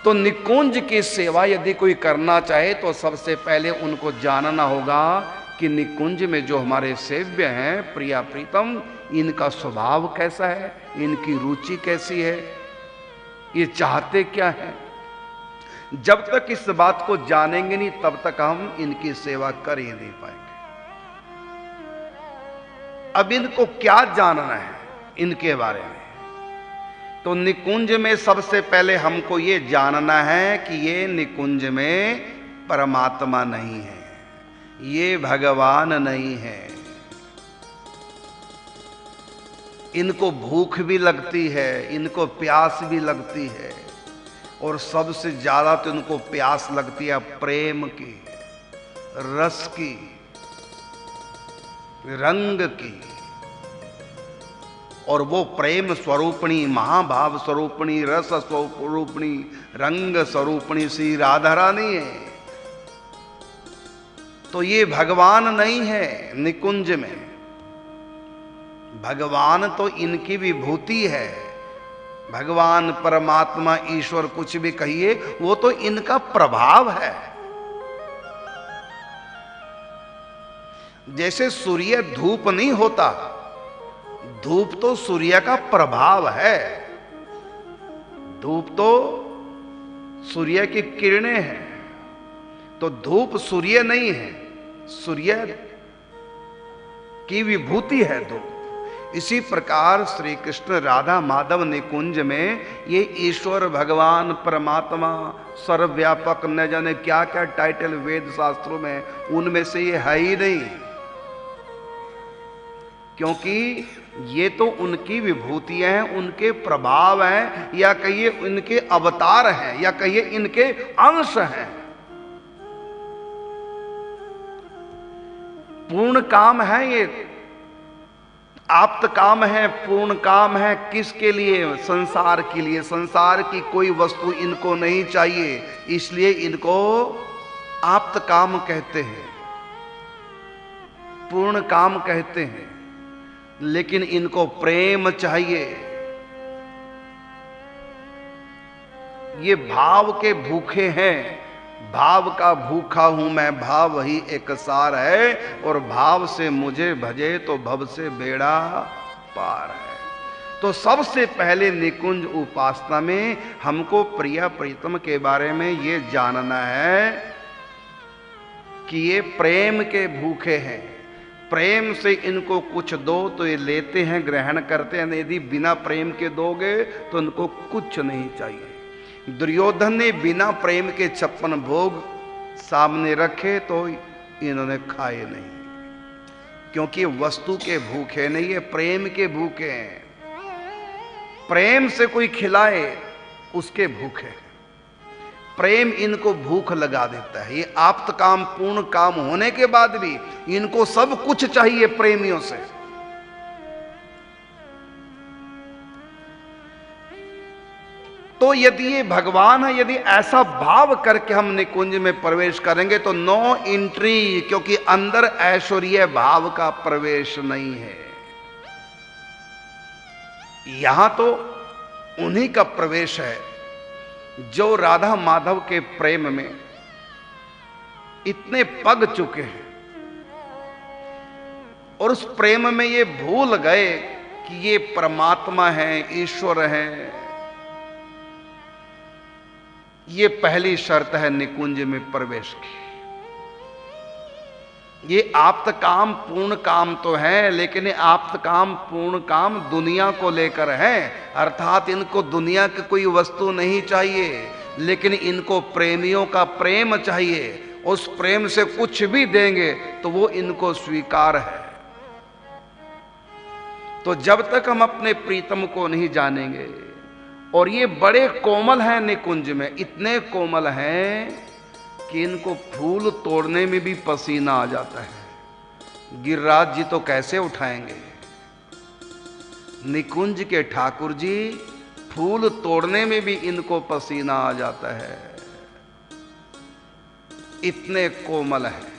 तो निकुंज की सेवा यदि कोई करना चाहे तो सबसे पहले उनको जानना होगा कि निकुंज में जो हमारे सेव्य हैं, प्रिया प्रीतम, इनका स्वभाव कैसा है, इनकी रुचि कैसी है, ये चाहते क्या है। जब तक इस बात को जानेंगे नहीं तब तक हम इनकी सेवा कर ही नहीं पाएंगे। अब इनको क्या जानना है इनके बारे में, तो निकुंज में सबसे पहले हमको ये जानना है कि ये निकुंज में परमात्मा नहीं है, ये भगवान नहीं है। इनको भूख भी लगती है, इनको प्यास भी लगती है, और सबसे ज्यादा तो इनको प्यास लगती है प्रेम की, रस की, रंग की। और वो प्रेम स्वरूपणी, महाभाव स्वरूपणी, रस स्वरूपणी, रंग स्वरूपणी श्री राधा रानी है। तो ये भगवान नहीं है निकुंज में। भगवान तो इनकी विभूति है। भगवान, परमात्मा, ईश्वर, कुछ भी कहिए, वो तो इनका प्रभाव है। जैसे सूर्य धूप नहीं होता, धूप तो सूर्य का प्रभाव है। धूप तो सूर्य की किरणें हैं, तो धूप सूर्य नहीं है, सूर्य की विभूति है धूप। इसी प्रकार श्री कृष्ण राधा माधव निकुंज में ये ईश्वर, भगवान, परमात्मा, सर्वव्यापक, न जाने क्या क्या टाइटल वेद शास्त्रों में, उनमें से ये है ही नहीं। क्योंकि ये तो उनकी विभूतियां हैं, उनके प्रभाव हैं, या कहिए इनके अवतार हैं, या कहिए इनके अंश हैं। पूर्ण काम है ये, आप्त काम है, पूर्ण काम है। किसके लिए? संसार के लिए। संसार की कोई वस्तु इनको नहीं चाहिए, इसलिए इनको आप्त काम कहते हैं, पूर्ण काम कहते हैं। लेकिन इनको प्रेम चाहिए। ये भाव के भूखे हैं। भाव का भूखा हूं मैं, भाव ही एक सार है, और भाव से मुझे भजे तो भव से बेड़ा पार है। तो सबसे पहले निकुंज उपासना में हमको प्रिया प्रीतम के बारे में ये जानना है कि ये प्रेम के भूखे हैं। प्रेम से इनको कुछ दो तो ये लेते हैं, ग्रहण करते हैं। यदि बिना प्रेम के दोगे तो इनको कुछ नहीं चाहिए। दुर्योधन ने बिना प्रेम के 56 भोग सामने रखे तो इन्होंने खाए नहीं, क्योंकि वस्तु के भूखे नहीं, ये प्रेम के भूखे हैं। प्रेम से कोई खिलाए उसके भूखे हैं। प्रेम इनको भूख लगा देता है। ये आप्त काम, पूर्ण काम होने के बाद भी इनको सब कुछ चाहिए प्रेमियों से। तो यदि ये भगवान है, यदि ऐसा भाव करके हम निकुंज में प्रवेश करेंगे तो नो एंट्री, क्योंकि अंदर ऐश्वर्य भाव का प्रवेश नहीं है। यहां तो उन्हीं का प्रवेश है जो राधा माधव के प्रेम में इतने पग चुके हैं, और उस प्रेम में ये भूल गए कि ये परमात्मा है, ईश्वर है। ये पहली शर्त है निकुंज में प्रवेश की। ये आप्त काम, पूर्ण काम तो है, लेकिन ये आप्त काम, पूर्ण काम दुनिया को लेकर है। अर्थात इनको दुनिया की कोई वस्तु नहीं चाहिए, लेकिन इनको प्रेमियों का प्रेम चाहिए। उस प्रेम से कुछ भी देंगे तो वो इनको स्वीकार है। तो जब तक हम अपने प्रीतम को नहीं जानेंगे, और ये बड़े कोमल हैं निकुंज में, इतने कोमल हैं कि इनको फूल तोड़ने में भी पसीना आ जाता है। गिरिराज जी तो कैसे उठाएंगे? निकुंज के ठाकुर जी फूल तोड़ने में भी इनको पसीना आ जाता है, इतने कोमल हैं।